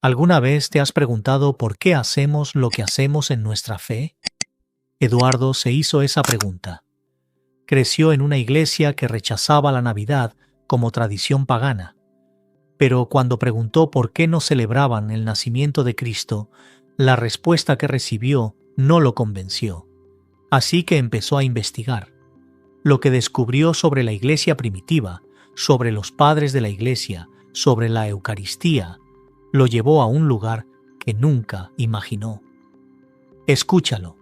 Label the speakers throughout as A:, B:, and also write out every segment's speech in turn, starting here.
A: ¿Alguna vez te has preguntado por qué hacemos lo que hacemos en nuestra fe? Eduardo se hizo esa pregunta. Creció en una iglesia que rechazaba la Navidad como tradición pagana. Pero cuando preguntó por qué no celebraban el nacimiento de Cristo, la respuesta que recibió no lo convenció. Así que empezó a investigar. Lo que descubrió sobre la iglesia primitiva, sobre los padres de la iglesia, sobre la Eucaristía, lo llevó a un lugar que nunca imaginó. Escúchalo.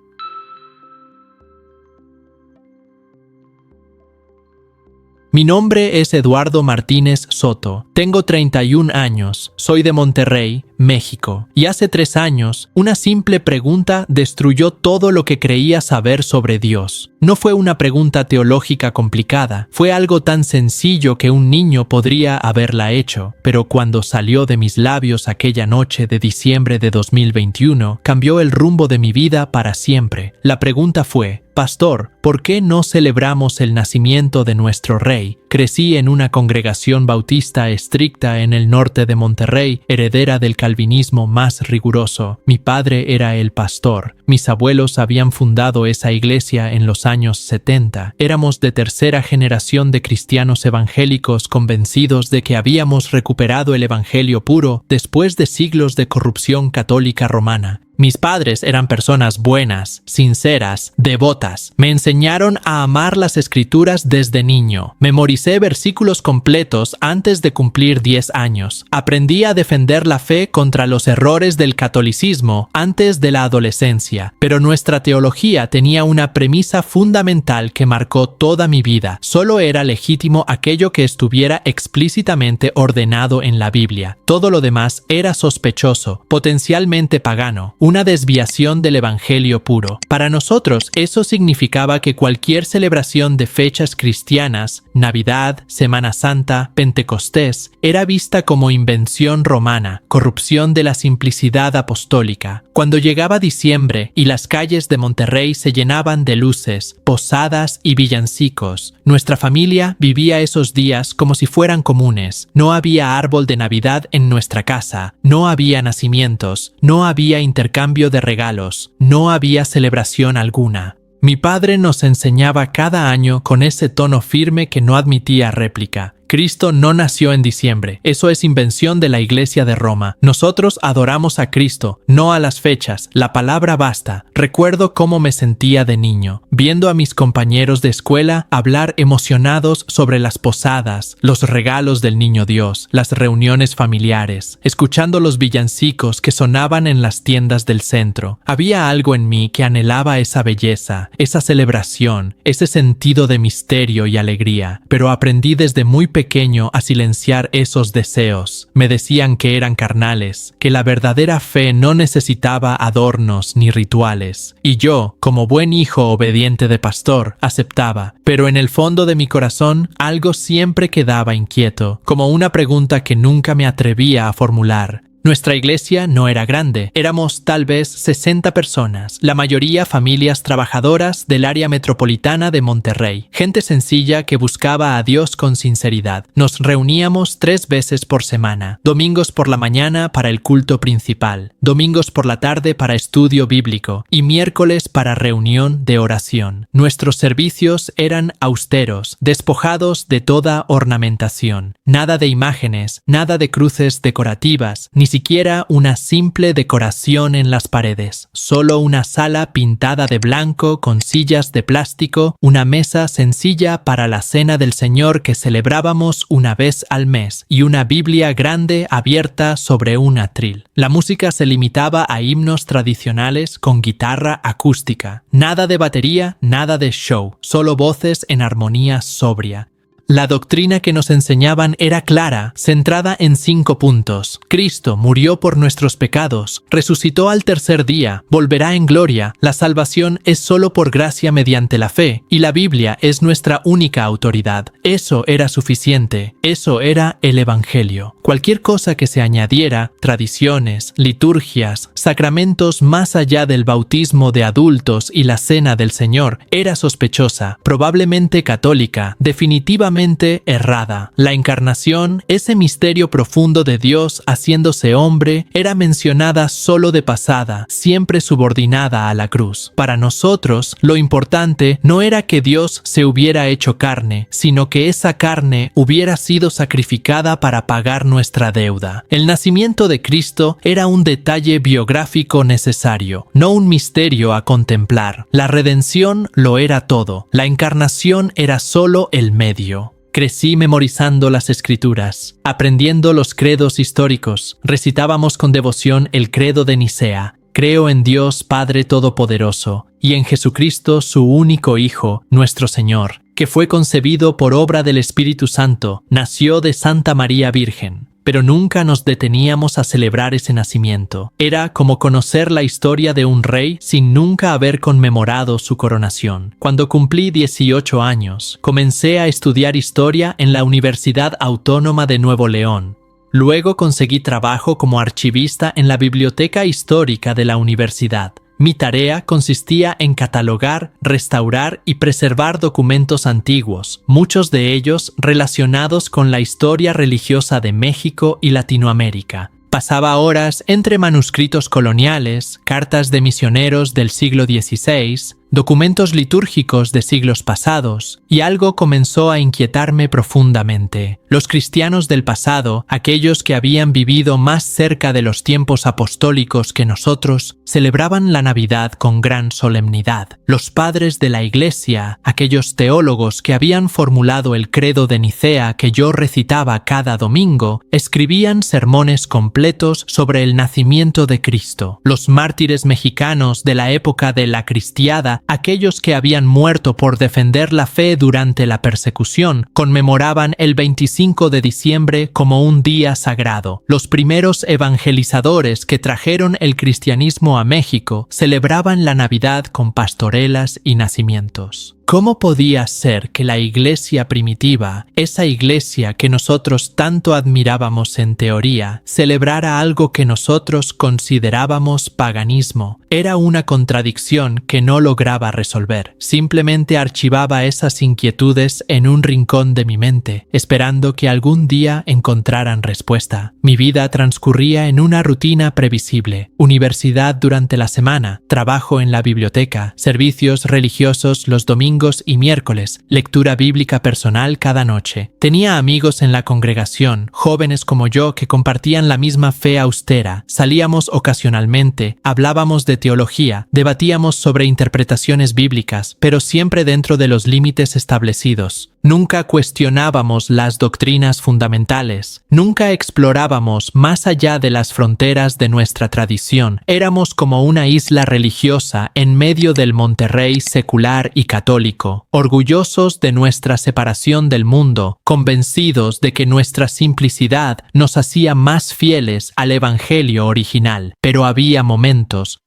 B: Mi nombre es Eduardo Martínez Soto. Tengo 31 años. Soy de Monterrey, México. Y hace 3 años, una simple pregunta destruyó todo lo que creía saber sobre Dios. No fue una pregunta teológica complicada. Fue algo tan sencillo que un niño podría haberla hecho. Pero cuando salió de mis labios aquella noche de diciembre de 2021, cambió el rumbo de mi vida para siempre. La pregunta fue: Pastor, ¿por qué no celebramos el nacimiento de nuestro Rey? Crecí en una congregación bautista estricta en el norte de Monterrey, heredera del calvinismo más riguroso. Mi padre era el pastor. Mis abuelos habían fundado esa iglesia en los años 70. Éramos de tercera generación de cristianos evangélicos convencidos de que habíamos recuperado el evangelio puro después de siglos de corrupción católica romana. Mis padres eran personas buenas, sinceras, devotas. Me enseñaron a amar las escrituras desde niño. Memoricé versículos completos antes de cumplir 10 años. Aprendí a defender la fe contra los errores del catolicismo antes de la adolescencia. Pero nuestra teología tenía una premisa fundamental que marcó toda mi vida. Solo era legítimo aquello que estuviera explícitamente ordenado en la Biblia. Todo lo demás era sospechoso, potencialmente pagano. Una desviación del evangelio puro. Para nosotros, eso significaba que cualquier celebración de fechas cristianas, Navidad, Semana Santa, Pentecostés, era vista como invención romana, corrupción de la simplicidad apostólica. Cuando llegaba diciembre y las calles de Monterrey se llenaban de luces, posadas y villancicos, nuestra familia vivía esos días como si fueran comunes. No había árbol de Navidad en nuestra casa, no había nacimientos, no había intercambio de regalos, no había celebración alguna. Mi padre nos enseñaba cada año con ese tono firme que no admitía réplica. Cristo no nació en diciembre. Eso es invención de la Iglesia de Roma. Nosotros adoramos a Cristo, no a las fechas. La palabra basta. Recuerdo cómo me sentía de niño, viendo a mis compañeros de escuela hablar emocionados sobre las posadas, los regalos del Niño Dios, las reuniones familiares, escuchando los villancicos que sonaban en las tiendas del centro. Había algo en mí que anhelaba esa belleza, esa celebración, ese sentido de misterio y alegría, pero aprendí desde muy pequeño a silenciar esos deseos. Me decían que eran carnales, que la verdadera fe no necesitaba adornos ni rituales. Y yo, como buen hijo obediente de pastor, aceptaba. Pero en el fondo de mi corazón, algo siempre quedaba inquieto, como una pregunta que nunca me atrevía a formular. Nuestra iglesia no era grande, éramos tal vez 60 personas, la mayoría familias trabajadoras del área metropolitana de Monterrey, gente sencilla que buscaba a Dios con sinceridad. Nos reuníamos 3 veces por semana, domingos por la mañana para el culto principal, domingos por la tarde para estudio bíblico y miércoles para reunión de oración. Nuestros servicios eran austeros, despojados de toda ornamentación, nada de imágenes, nada de cruces decorativas, ni siquiera una simple decoración en las paredes, solo una sala pintada de blanco con sillas de plástico, una mesa sencilla para la cena del Señor que celebrábamos una vez al mes y una Biblia grande abierta sobre un atril. La música se limitaba a himnos tradicionales con guitarra acústica, nada de batería, nada de show, solo voces en armonía sobria. La doctrina que nos enseñaban era clara, centrada en 5 puntos. Cristo murió por nuestros pecados, resucitó al tercer día, volverá en gloria, la salvación es solo por gracia mediante la fe, y la Biblia es nuestra única autoridad. Eso era suficiente, eso era el Evangelio. Cualquier cosa que se añadiera, tradiciones, liturgias, sacramentos más allá del bautismo de adultos y la cena del Señor, era sospechosa, probablemente católica, definitivamente completamente errada. La encarnación, ese misterio profundo de Dios haciéndose hombre, era mencionada solo de pasada, siempre subordinada a la cruz. Para nosotros, lo importante no era que Dios se hubiera hecho carne, sino que esa carne hubiera sido sacrificada para pagar nuestra deuda. El nacimiento de Cristo era un detalle biográfico necesario, no un misterio a contemplar. La redención lo era todo. La encarnación era solo el medio. Crecí memorizando las Escrituras, aprendiendo los credos históricos. Recitábamos con devoción el credo de Nicea. Creo en Dios Padre Todopoderoso y en Jesucristo, su único Hijo, nuestro Señor, que fue concebido por obra del Espíritu Santo, nació de Santa María Virgen. Pero nunca nos deteníamos a celebrar ese nacimiento. Era como conocer la historia de un rey sin nunca haber conmemorado su coronación. Cuando cumplí 18 años, comencé a estudiar historia en la Universidad Autónoma de Nuevo León. Luego conseguí trabajo como archivista en la Biblioteca Histórica de la universidad. Mi tarea consistía en catalogar, restaurar y preservar documentos antiguos, muchos de ellos relacionados con la historia religiosa de México y Latinoamérica. Pasaba horas entre manuscritos coloniales, cartas de misioneros del siglo XVI, documentos litúrgicos de siglos pasados, y algo comenzó a inquietarme profundamente. Los cristianos del pasado, aquellos que habían vivido más cerca de los tiempos apostólicos que nosotros, celebraban la Navidad con gran solemnidad. Los padres de la Iglesia, aquellos teólogos que habían formulado el credo de Nicea que yo recitaba cada domingo, escribían sermones completos sobre el nacimiento de Cristo. Los mártires mexicanos de la época de la Cristiada, aquellos que habían muerto por defender la fe durante la persecución, conmemoraban el 25 de diciembre como un día sagrado. Los primeros evangelizadores que trajeron el cristianismo a México celebraban la Navidad con pastorelas y nacimientos. ¿Cómo podía ser que la iglesia primitiva, esa iglesia que nosotros tanto admirábamos en teoría, celebrara algo que nosotros considerábamos paganismo? Era una contradicción que no lograba resolver. Simplemente archivaba esas inquietudes en un rincón de mi mente, esperando que algún día encontraran respuesta. Mi vida transcurría en una rutina previsible. Universidad durante la semana, trabajo en la biblioteca, servicios religiosos los domingos y miércoles, lectura bíblica personal cada noche. Tenía amigos en la congregación, jóvenes como yo que compartían la misma fe austera. Salíamos ocasionalmente, hablábamos de teología, debatíamos sobre interpretaciones bíblicas, pero siempre dentro de los límites establecidos. Nunca cuestionábamos las doctrinas fundamentales. Nunca explorábamos más allá de las fronteras de nuestra tradición. Éramos como una isla religiosa en medio del Monterrey secular y católico, orgullosos de nuestra separación del mundo, convencidos de que nuestra simplicidad nos hacía más fieles al evangelio original. Pero había momentos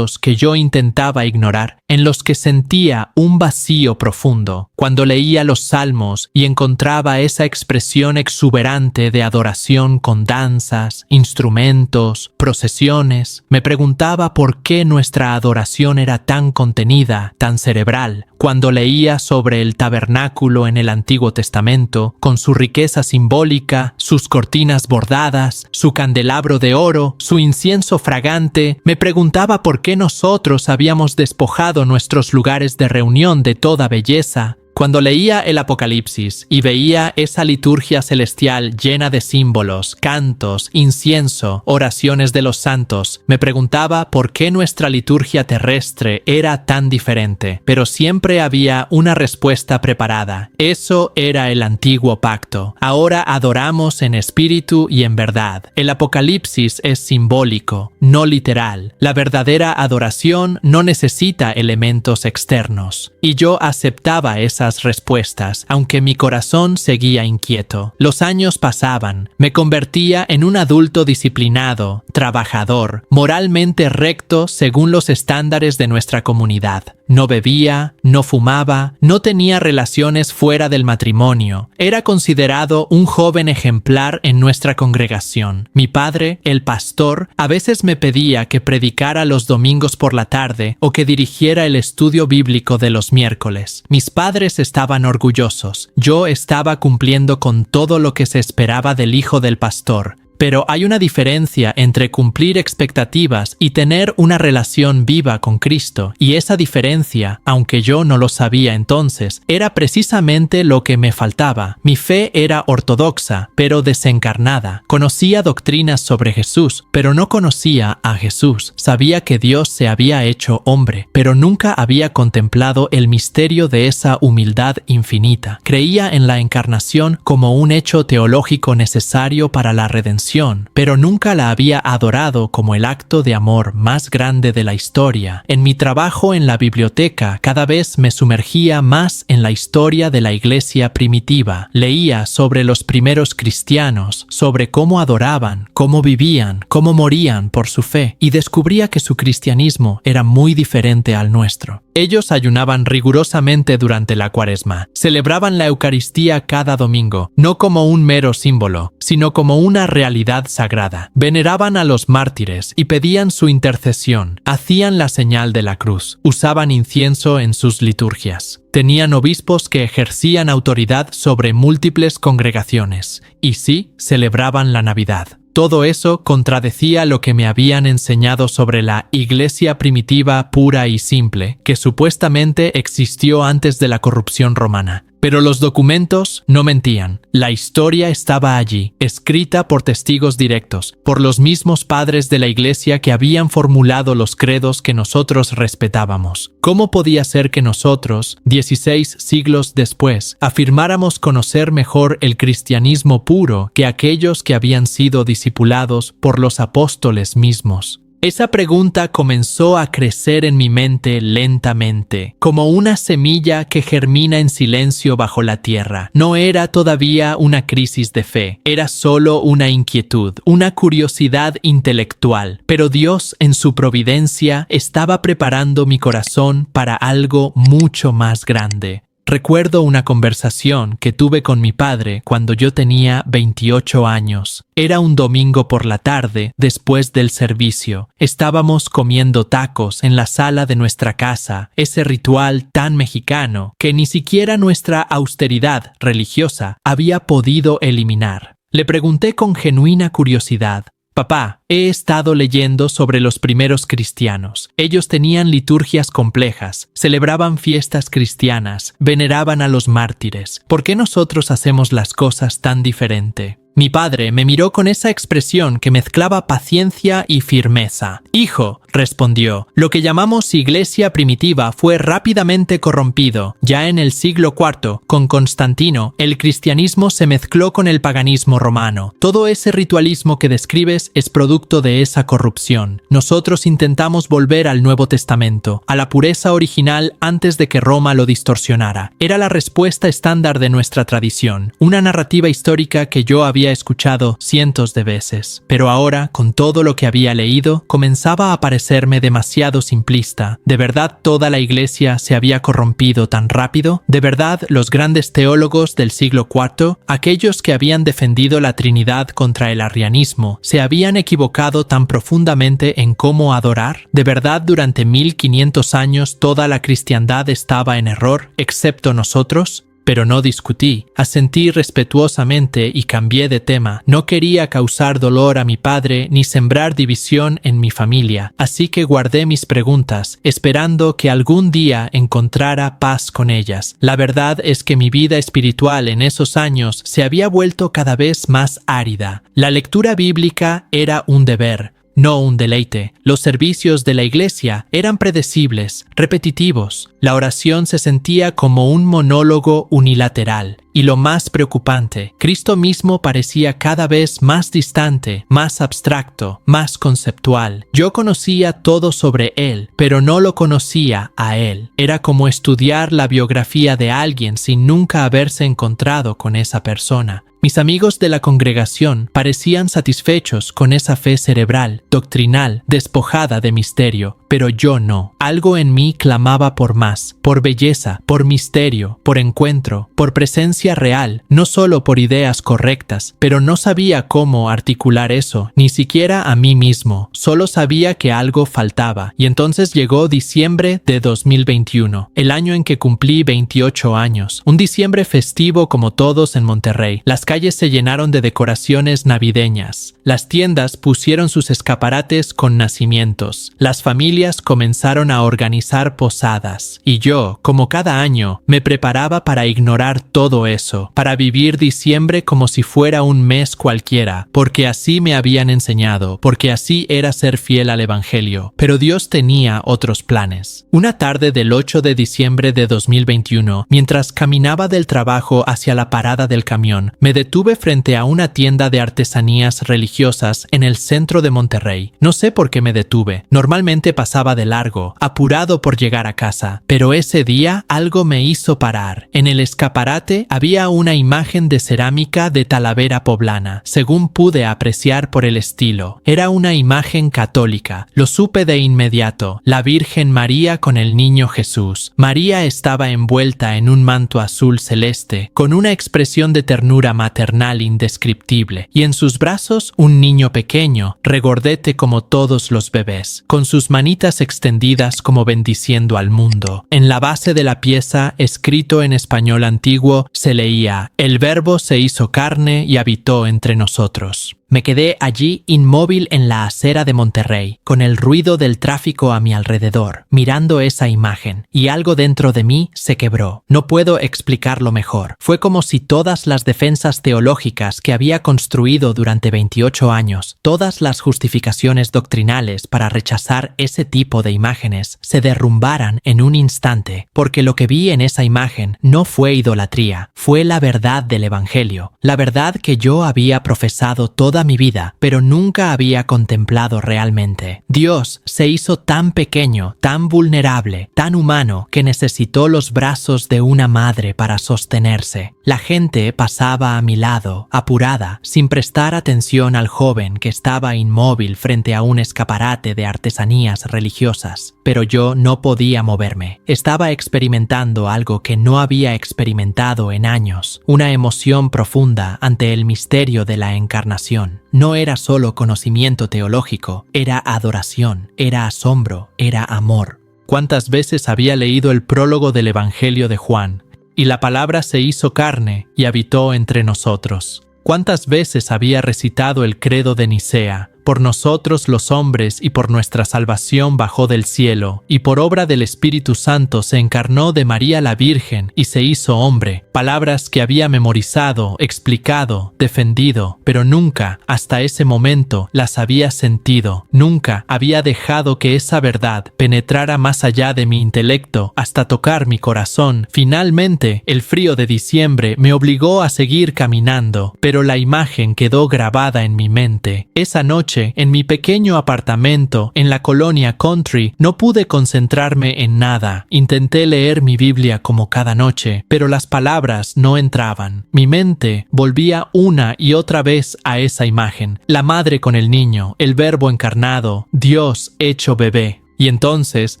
B: que yo intentaba ignorar, en los que sentía un vacío profundo. Cuando leía los Salmos y encontraba esa expresión exuberante de adoración con danzas, instrumentos, procesiones, me preguntaba por qué nuestra adoración era tan contenida, tan cerebral. Cuando leía sobre el tabernáculo en el Antiguo Testamento, con su riqueza simbólica, sus cortinas bordadas, su candelabro de oro, su incienso fragante, me preguntaba por qué nosotros habíamos despojado nuestros lugares de reunión de toda belleza. Cuando leía el Apocalipsis y veía esa liturgia celestial llena de símbolos, cantos, incienso, oraciones de los santos, me preguntaba por qué nuestra liturgia terrestre era tan diferente. Pero siempre había una respuesta preparada. Eso era el antiguo pacto. Ahora adoramos en espíritu y en verdad. El Apocalipsis es simbólico, no literal. La verdadera adoración no necesita elementos externos. Y yo aceptaba esas respuestas, aunque mi corazón seguía inquieto. Los años pasaban, me convertía en un adulto disciplinado, trabajador, moralmente recto según los estándares de nuestra comunidad. No bebía, no fumaba, no tenía relaciones fuera del matrimonio. Era considerado un joven ejemplar en nuestra congregación. Mi padre, el pastor, a veces me pedía que predicara los domingos por la tarde o que dirigiera el estudio bíblico de los miércoles. Mis padres padres estaban orgullosos. Yo estaba cumpliendo con todo lo que se esperaba del hijo del pastor. Pero hay una diferencia entre cumplir expectativas y tener una relación viva con Cristo, y esa diferencia, aunque yo no lo sabía entonces, era precisamente lo que me faltaba. Mi fe era ortodoxa, pero desencarnada. Conocía doctrinas sobre Jesús, pero no conocía a Jesús. Sabía que Dios se había hecho hombre, pero nunca había contemplado el misterio de esa humildad infinita. Creía en la encarnación como un hecho teológico necesario para la redención, pero nunca la había adorado como el acto de amor más grande de la historia. En mi trabajo en la biblioteca, cada vez me sumergía más en la historia de la iglesia primitiva. Leía sobre los primeros cristianos, sobre cómo adoraban, cómo vivían, cómo morían por su fe, y descubría que su cristianismo era muy diferente al nuestro. Ellos ayunaban rigurosamente durante la Cuaresma. Celebraban la Eucaristía cada domingo, no como un mero símbolo, sino como una realidad sagrada. Veneraban a los mártires y pedían su intercesión. Hacían la señal de la cruz. Usaban incienso en sus liturgias. Tenían obispos que ejercían autoridad sobre múltiples congregaciones. Y sí, celebraban la Navidad. Todo eso contradecía lo que me habían enseñado sobre la iglesia primitiva pura y simple, que supuestamente existió antes de la corrupción romana. Pero los documentos no mentían. La historia estaba allí, escrita por testigos directos, por los mismos padres de la iglesia que habían formulado los credos que nosotros respetábamos. ¿Cómo podía ser que nosotros, 16 siglos después, afirmáramos conocer mejor el cristianismo puro que aquellos que habían sido discipulados por los apóstoles mismos? Esa pregunta comenzó a crecer en mi mente lentamente, como una semilla que germina en silencio bajo la tierra. No era todavía una crisis de fe, era solo una inquietud, una curiosidad intelectual. Pero Dios, en su providencia, estaba preparando mi corazón para algo mucho más grande. Recuerdo una conversación que tuve con mi padre cuando yo tenía 28 años. Era un domingo por la tarde, después del servicio. Estábamos comiendo tacos en la sala de nuestra casa, ese ritual tan mexicano que ni siquiera nuestra austeridad religiosa había podido eliminar. Le pregunté con genuina curiosidad: «Papá, he estado leyendo sobre los primeros cristianos. Ellos tenían liturgias complejas, celebraban fiestas cristianas, veneraban a los mártires. ¿Por qué nosotros hacemos las cosas tan diferente?» Mi padre me miró con esa expresión que mezclaba paciencia y firmeza. «Hijo», respondió, «lo que llamamos iglesia primitiva fue rápidamente corrompido. Ya en el siglo IV, con Constantino, el cristianismo se mezcló con el paganismo romano. Todo ese ritualismo que describes es producto de esa corrupción. Nosotros intentamos volver al Nuevo Testamento, a la pureza original antes de que Roma lo distorsionara. Era la respuesta estándar de nuestra tradición, una narrativa histórica que yo había escuchado cientos de veces. Pero ahora, con todo lo que había leído, comenzaba a parecerme demasiado simplista. ¿De verdad toda la iglesia se había corrompido tan rápido? ¿De verdad los grandes teólogos del siglo IV, aquellos que habían defendido la Trinidad contra el arrianismo, se habían equivocado tan profundamente en cómo adorar? ¿De verdad durante 1500 años toda la cristiandad estaba en error, excepto nosotros? Pero no discutí, asentí respetuosamente y cambié de tema. No quería causar dolor a mi padre ni sembrar división en mi familia, así que guardé mis preguntas, esperando que algún día encontrara paz con ellas. La verdad es que mi vida espiritual en esos años se había vuelto cada vez más árida. La lectura bíblica era un deber, no un deleite. Los servicios de la iglesia eran predecibles, repetitivos. La oración se sentía como un monólogo unilateral. Y lo más preocupante, Cristo mismo parecía cada vez más distante, más abstracto, más conceptual. Yo conocía todo sobre Él, pero no lo conocía a Él. Era como estudiar la biografía de alguien sin nunca haberse encontrado con esa persona. Mis amigos de la congregación parecían satisfechos con esa fe cerebral, doctrinal, despojada de misterio, pero yo no. Algo en mí clamaba por más. más, por belleza, por misterio, por encuentro, por presencia real, no solo por ideas correctas, pero no sabía cómo articular eso, ni siquiera a mí mismo, solo sabía que algo faltaba. Y entonces llegó diciembre de 2021, el año en que cumplí 28 años, un diciembre festivo como todos en Monterrey. Las calles se llenaron de decoraciones navideñas, las tiendas pusieron sus escaparates con nacimientos, las familias comenzaron a organizar posadas, y yo, como cada año, me preparaba para ignorar todo eso, para vivir diciembre como si fuera un mes cualquiera, porque así me habían enseñado, porque así era ser fiel al Evangelio. Pero Dios tenía otros planes. Una tarde del 8 de diciembre de 2021, mientras caminaba del trabajo hacia la parada del camión, me detuve frente a una tienda de artesanías religiosas en el centro de Monterrey. No sé por qué me detuve. Normalmente pasaba de largo, apurado por llegar a casa, pero ese día algo me hizo parar. En el escaparate había una imagen de cerámica de Talavera poblana, según pude apreciar por el estilo. Era una imagen católica. Lo supe de inmediato. La Virgen María con el niño Jesús. María estaba envuelta en un manto azul celeste, con una expresión de ternura maternal indescriptible, y en sus brazos un niño pequeño, regordete como todos los bebés, con sus manitas extendidas como bendiciendo al mundo. En la base de la pieza, escrito en español antiguo, se leía: «El Verbo se hizo carne y habitó entre nosotros». Me quedé allí inmóvil en la acera de Monterrey, con el ruido del tráfico a mi alrededor, mirando esa imagen, y algo dentro de mí se quebró. No puedo explicarlo mejor. Fue como si todas las defensas teológicas que había construido durante 28 años, todas las justificaciones doctrinales para rechazar ese tipo de imágenes, se derrumbaran en un instante, porque lo que vi en esa imagen no fue idolatría, fue la verdad del Evangelio, la verdad que yo había profesado toda mi vida, pero nunca había contemplado realmente. Dios se hizo tan pequeño, tan vulnerable, tan humano, que necesitó los brazos de una madre para sostenerse. La gente pasaba a mi lado, apurada, sin prestar atención al joven que estaba inmóvil frente a un escaparate de artesanías religiosas. Pero yo no podía moverme. Estaba experimentando algo que no había experimentado en años, una emoción profunda ante el misterio de la encarnación. No era solo conocimiento teológico, era adoración, era asombro, era amor. ¿Cuántas veces había leído el prólogo del Evangelio de Juan? Y la palabra se hizo carne y habitó entre nosotros. ¿Cuántas veces había recitado el credo de Nicea? Por nosotros los hombres y por nuestra salvación bajó del cielo, y por obra del Espíritu Santo se encarnó de María la Virgen y se hizo hombre. Palabras que había memorizado, explicado, defendido, pero nunca, hasta ese momento, las había sentido. Nunca había dejado que esa verdad penetrara más allá de mi intelecto hasta tocar mi corazón. Finalmente, el frío de diciembre me obligó a seguir caminando, pero la imagen quedó grabada en mi mente. Esa noche, en mi pequeño apartamento en la colonia Country, no pude concentrarme en nada. Intenté leer mi Biblia como cada noche, pero las palabras no entraban. Mi mente volvía una y otra vez a esa imagen: la madre con el niño, el Verbo encarnado, Dios hecho bebé. Y entonces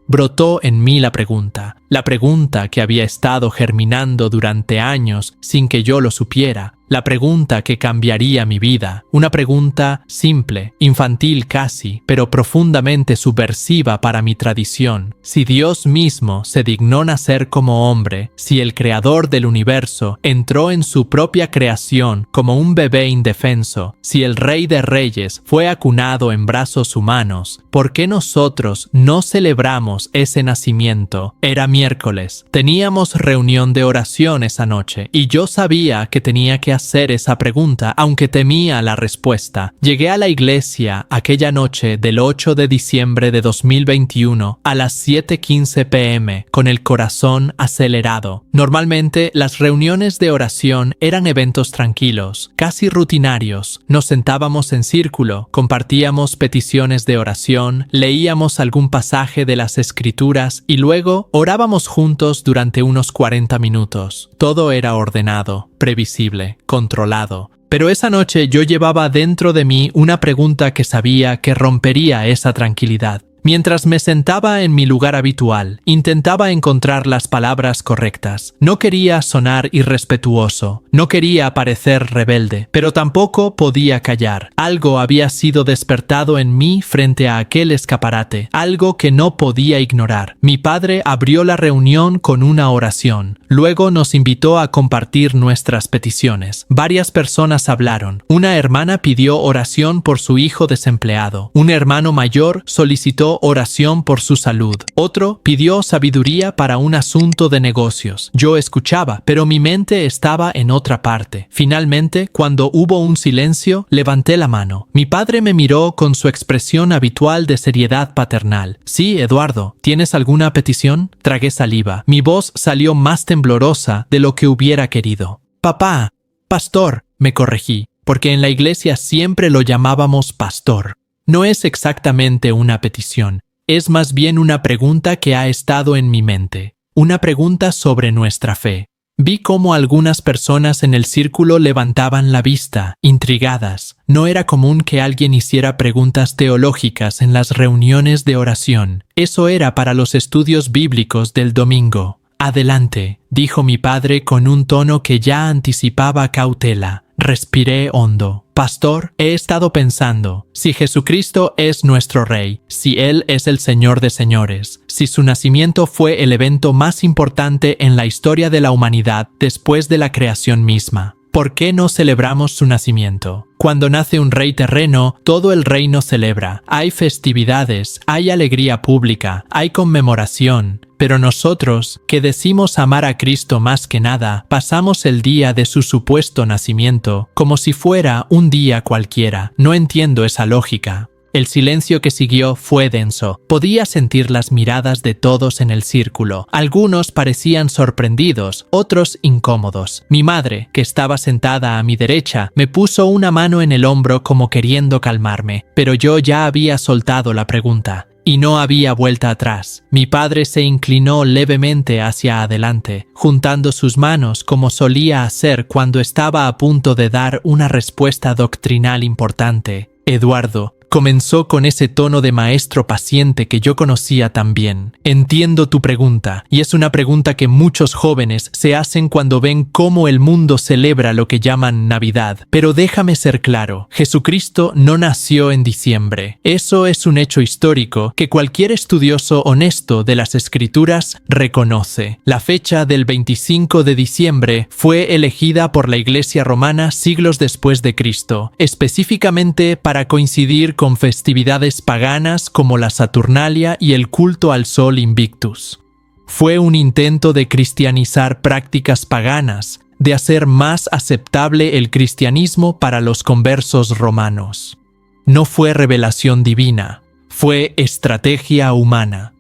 B: brotó en mí la pregunta que había estado germinando durante años sin que yo lo supiera, la pregunta que cambiaría mi vida, una pregunta simple, infantil casi, pero profundamente subversiva para mi tradición. Si Dios mismo se dignó nacer como hombre, si el creador del universo entró en su propia creación como un bebé indefenso, si el Rey de Reyes fue acunado en brazos humanos, ¿por qué nosotros no celebramos ese nacimiento? Era miércoles. Teníamos reunión de oración esa noche y yo sabía que tenía que hacer esa pregunta, aunque temía la respuesta. Llegué a la iglesia aquella noche del 8 de diciembre de 2021 a las 7:15 p.m. con el corazón acelerado. Normalmente las reuniones de oración eran eventos tranquilos, casi rutinarios. Nos sentábamos en círculo, compartíamos peticiones de oración, leíamos algún pasaje de las Escrituras y luego orábamos juntos durante unos 40 minutos. Todo era ordenado, previsible, controlado. Pero esa noche yo llevaba dentro de mí una pregunta que sabía que rompería esa tranquilidad. Mientras me sentaba en mi lugar habitual, intentaba encontrar las palabras correctas. No quería sonar irrespetuoso, no quería parecer rebelde, pero tampoco podía callar. Algo había sido despertado en mí frente a aquel escaparate, algo que no podía ignorar. Mi padre abrió la reunión con una oración. Luego nos invitó a compartir nuestras peticiones. Varias personas hablaron. Una hermana pidió oración por su hijo desempleado. Un hermano mayor solicitó oración por su salud. Otro pidió sabiduría para un asunto de negocios. Yo escuchaba, pero mi mente estaba en otra parte. Finalmente, cuando hubo un silencio, levanté la mano. Mi padre me miró con su expresión habitual de seriedad paternal. «Sí, Eduardo, ¿tienes alguna petición?» Tragué saliva. Mi voz salió más temblorosa de lo que hubiera querido. «Papá, pastor», me corregí, porque en la iglesia siempre lo llamábamos pastor. No es exactamente una petición, es más bien una pregunta que ha estado en mi mente, una pregunta sobre nuestra fe. Vi cómo algunas personas en el círculo levantaban la vista, intrigadas. No era común que alguien hiciera preguntas teológicas en las reuniones de oración. Eso era para los estudios bíblicos del domingo. «Adelante», dijo mi padre con un tono que ya anticipaba cautela. Respiré hondo. «Pastor, he estado pensando, si Jesucristo es nuestro Rey, si Él es el Señor de señores, si su nacimiento fue el evento más importante en la historia de la humanidad después de la creación misma, ¿por qué no celebramos su nacimiento? Cuando nace un rey terreno, todo el reino celebra. Hay festividades, hay alegría pública, hay conmemoración. Pero nosotros, que decimos amar a Cristo más que nada, pasamos el día de su supuesto nacimiento como si fuera un día cualquiera. No entiendo esa lógica». El silencio que siguió fue denso. Podía sentir las miradas de todos en el círculo. Algunos parecían sorprendidos, otros incómodos. Mi madre, que estaba sentada a mi derecha, me puso una mano en el hombro como queriendo calmarme, pero yo ya había soltado la pregunta. Y no había vuelta atrás. Mi padre se inclinó levemente hacia adelante, juntando sus manos como solía hacer cuando estaba a punto de dar una respuesta doctrinal importante. «Eduardo», comenzó con ese tono de maestro paciente que yo conocía tan bien. «Entiendo tu pregunta, y es una pregunta que muchos jóvenes se hacen cuando ven cómo el mundo celebra lo que llaman Navidad. Pero déjame ser claro, Jesucristo no nació en diciembre. Eso es un hecho histórico que cualquier estudioso honesto de las Escrituras reconoce. La fecha del 25 de diciembre fue elegida por la Iglesia romana siglos después de Cristo, específicamente para coincidir con festividades paganas como la Saturnalia y el culto al Sol Invictus. Fue un intento de cristianizar prácticas paganas, de hacer más aceptable el cristianismo para los conversos romanos. No fue revelación divina, fue estrategia humana.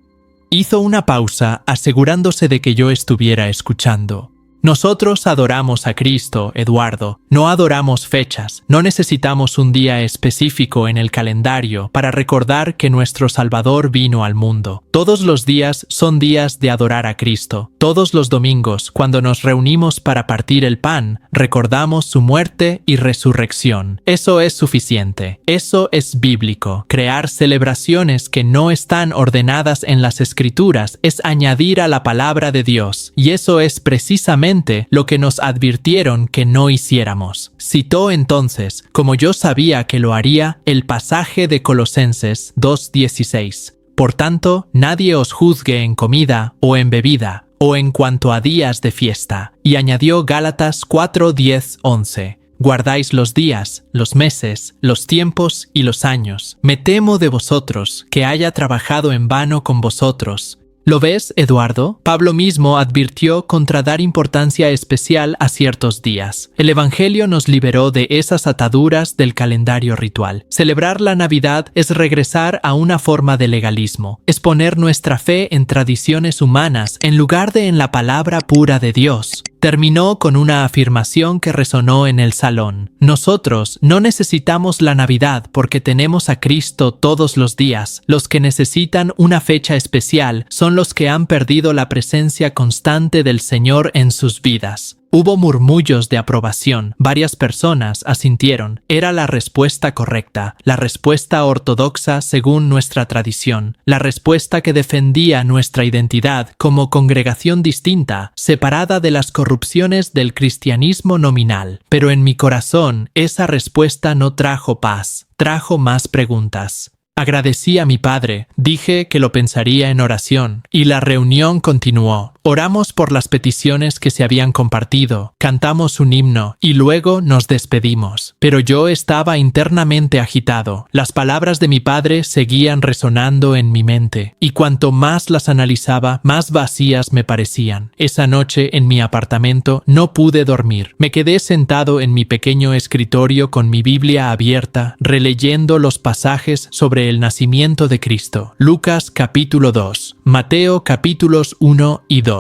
B: Hizo una pausa asegurándose de que yo estuviera escuchando. Nosotros adoramos a Cristo, Eduardo. No adoramos fechas. No necesitamos un día específico en el calendario para recordar que nuestro Salvador vino al mundo. Todos los días son días de adorar a Cristo. Todos los domingos, cuando nos reunimos para partir el pan, recordamos su muerte y resurrección. Eso es suficiente. Eso es bíblico. Crear celebraciones que no están ordenadas en las Escrituras es añadir a la palabra de Dios. Y eso es precisamente lo que nos advirtieron que no hiciéramos. Citó entonces, como yo sabía que lo haría, el pasaje de Colosenses 2:16. Por tanto, nadie os juzgue en comida o en bebida, o en cuanto a días de fiesta. Y añadió Gálatas 4:10-11. Guardáis los días, los meses, los tiempos y los años. Me temo de vosotros, que haya trabajado en vano con vosotros. ¿Lo ves, Eduardo? Pablo mismo advirtió contra dar importancia especial a ciertos días. El Evangelio nos liberó de esas ataduras del calendario ritual. Celebrar la Navidad es regresar a una forma de legalismo. Es poner nuestra fe en tradiciones humanas en lugar de en la palabra pura de Dios. Terminó con una afirmación que resonó en el salón. Nosotros no necesitamos la Navidad porque tenemos a Cristo todos los días. Los que necesitan una fecha especial son los que han perdido la presencia constante del Señor en sus vidas. Hubo murmullos de aprobación. Varias personas asintieron. Era la respuesta correcta, la respuesta ortodoxa según nuestra tradición, la respuesta que defendía nuestra identidad como congregación distinta, separada de las corrupciones del cristianismo nominal. Pero en mi corazón, esa respuesta no trajo paz, trajo más preguntas. Agradecí a mi padre, dije que lo pensaría en oración, y la reunión continuó. Oramos por las peticiones que se habían compartido, cantamos un himno y luego nos despedimos. Pero yo estaba internamente agitado. Las palabras de mi padre seguían resonando en mi mente, y cuanto más las analizaba, más vacías me parecían. Esa noche en mi apartamento no pude dormir. Me quedé sentado en mi pequeño escritorio con mi Biblia abierta, releyendo los pasajes sobre el nacimiento de Cristo. Lucas capítulo 2, Mateo capítulos 1 y 2.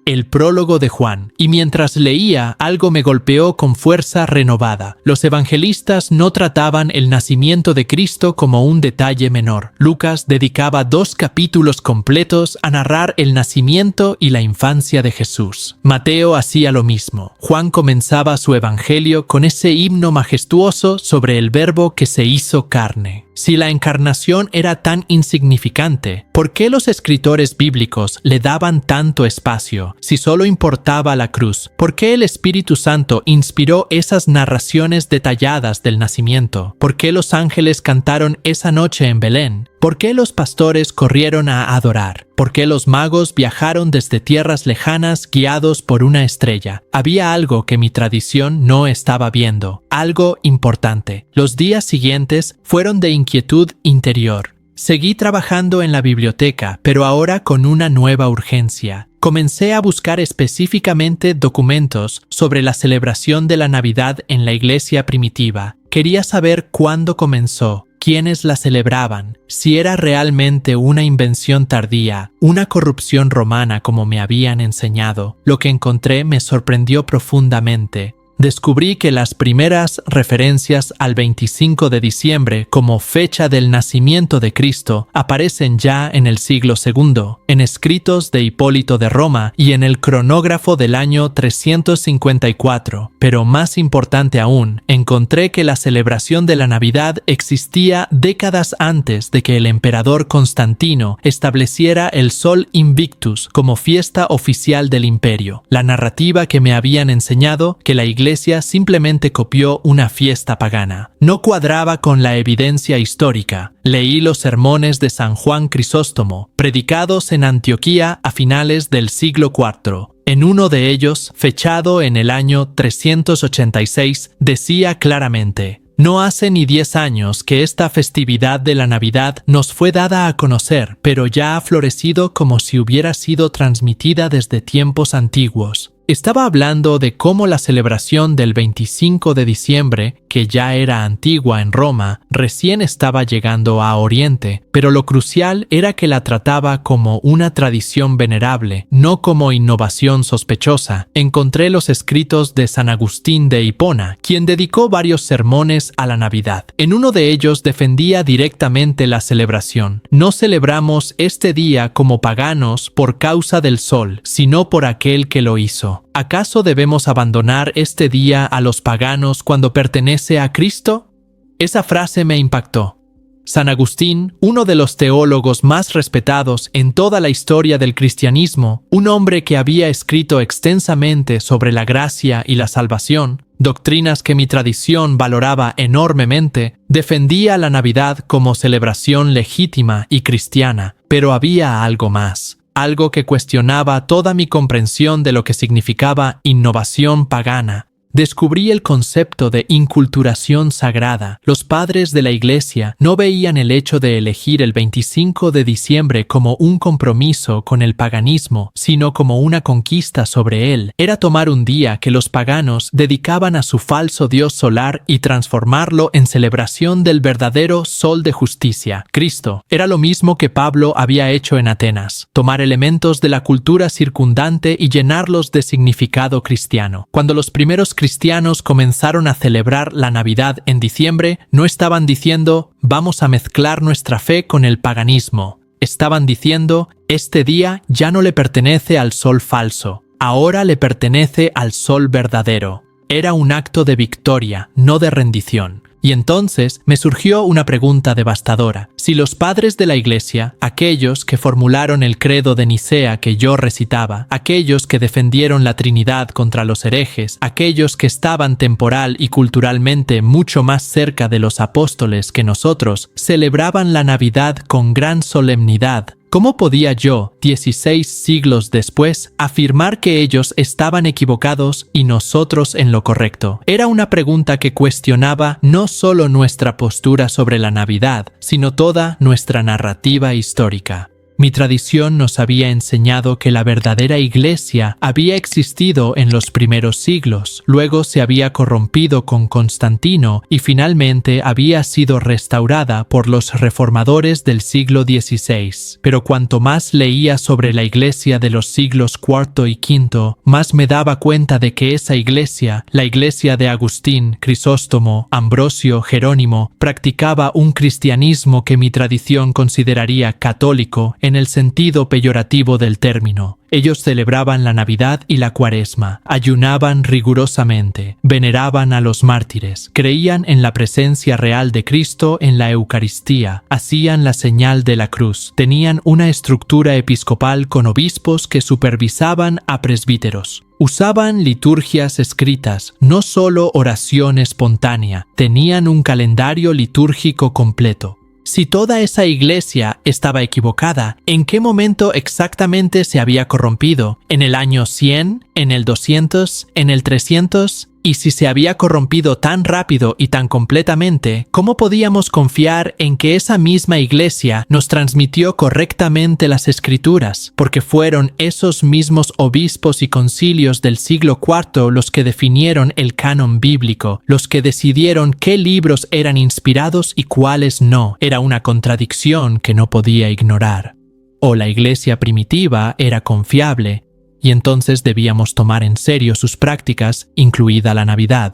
B: El prólogo de Juan, y mientras leía, algo me golpeó con fuerza renovada. Los evangelistas no trataban el nacimiento de Cristo como un detalle menor. Lucas dedicaba 2 capítulos completos a narrar el nacimiento y la infancia de Jesús. Mateo hacía lo mismo. Juan comenzaba su evangelio con ese himno majestuoso sobre el Verbo que se hizo carne. Si la encarnación era tan insignificante, ¿por qué los escritores bíblicos le daban tanto espacio? Si solo importaba la cruz, ¿por qué el Espíritu Santo inspiró esas narraciones detalladas del nacimiento? ¿Por qué los ángeles cantaron esa noche en Belén? ¿Por qué los pastores corrieron a adorar? ¿Por qué los magos viajaron desde tierras lejanas guiados por una estrella? Había algo que mi tradición no estaba viendo, algo importante. Los días siguientes fueron de inquietud interior. Seguí trabajando en la biblioteca, pero ahora con una nueva urgencia. Comencé a buscar específicamente documentos sobre la celebración de la Navidad en la iglesia primitiva. Quería saber cuándo comenzó, quiénes la celebraban, si era realmente una invención tardía, una corrupción romana como me habían enseñado. Lo que encontré me sorprendió profundamente. Descubrí que las primeras referencias al 25 de diciembre como fecha del nacimiento de Cristo aparecen ya en el siglo II, en escritos de Hipólito de Roma y en el cronógrafo del año 354. Pero más importante aún, encontré que la celebración de la Navidad existía décadas antes de que el emperador Constantino estableciera el Sol Invictus como fiesta oficial del imperio. La narrativa que me habían enseñado, que la Iglesia simplemente copió una fiesta pagana, no cuadraba con la evidencia histórica. Leí los sermones de San Juan Crisóstomo, predicados en Antioquía a finales del siglo IV. En uno de ellos, fechado en el año 386, decía claramente: no hace ni 10 años que esta festividad de la Navidad nos fue dada a conocer, pero ya ha florecido como si hubiera sido transmitida desde tiempos antiguos. Estaba hablando de cómo la celebración del 25 de diciembre, que ya era antigua en Roma, recién estaba llegando a Oriente, pero lo crucial era que la trataba como una tradición venerable, no como innovación sospechosa. Encontré los escritos de San Agustín de Hipona, quien dedicó varios sermones a la Navidad. En uno de ellos defendía directamente la celebración. No celebramos este día como paganos por causa del sol, sino por aquel que lo hizo. ¿Acaso debemos abandonar este día a los paganos cuando pertenece a Cristo? Esa frase me impactó. San Agustín, uno de los teólogos más respetados en toda la historia del cristianismo, un hombre que había escrito extensamente sobre la gracia y la salvación, doctrinas que mi tradición valoraba enormemente, defendía la Navidad como celebración legítima y cristiana, pero había algo más. Algo que cuestionaba toda mi comprensión de lo que significaba innovación pagana. Descubrí el concepto de inculturación sagrada. Los padres de la Iglesia no veían el hecho de elegir el 25 de diciembre como un compromiso con el paganismo, sino como una conquista sobre él. Era tomar un día que los paganos dedicaban a su falso dios solar y transformarlo en celebración del verdadero sol de justicia, Cristo. Era lo mismo que Pablo había hecho en Atenas, tomar elementos de la cultura circundante y llenarlos de significado cristiano. Cuando los primeros cristianos comenzaron a celebrar la Navidad en diciembre, no estaban diciendo vamos a mezclar nuestra fe con el paganismo. Estaban diciendo este día ya no le pertenece al sol falso. ahora le pertenece al sol verdadero. Era un acto de victoria, no de rendición. Y entonces me surgió una pregunta devastadora. Si los padres de la Iglesia, aquellos que formularon el credo de Nicea que yo recitaba, aquellos que defendieron la Trinidad contra los herejes, aquellos que estaban temporal y culturalmente mucho más cerca de los apóstoles que nosotros, celebraban la Navidad con gran solemnidad, ¿cómo podía yo, 16 siglos después, afirmar que ellos estaban equivocados y nosotros en lo correcto? Era una pregunta que cuestionaba no solo nuestra postura sobre la Navidad, sino toda nuestra narrativa histórica. Mi tradición nos había enseñado que la verdadera Iglesia había existido en los primeros siglos, luego se había corrompido con Constantino y finalmente había sido restaurada por los reformadores del siglo XVI. Pero cuanto más leía sobre la Iglesia de los siglos IV y V, más me daba cuenta de que esa Iglesia, la Iglesia de Agustín, Crisóstomo, Ambrosio, Jerónimo, practicaba un cristianismo que mi tradición consideraría católico en el sentido peyorativo del término. Ellos celebraban la Navidad y la Cuaresma, ayunaban rigurosamente, veneraban a los mártires, creían en la presencia real de Cristo en la Eucaristía, hacían la señal de la cruz, tenían una estructura episcopal con obispos que supervisaban a presbíteros. Usaban liturgias escritas, no solo oración espontánea, tenían un calendario litúrgico completo. Si toda esa iglesia estaba equivocada, ¿en qué momento exactamente se había corrompido? ¿En el año 100? ¿En el 200? ¿En el 300? Y si se había corrompido tan rápido y tan completamente, ¿cómo podíamos confiar en que esa misma iglesia nos transmitió correctamente las Escrituras? Porque fueron esos mismos obispos y concilios del siglo IV los que definieron el canon bíblico, los que decidieron qué libros eran inspirados y cuáles no. Era una contradicción que no podía ignorar. O la iglesia primitiva era confiable, y entonces debíamos tomar en serio sus prácticas, incluida la Navidad.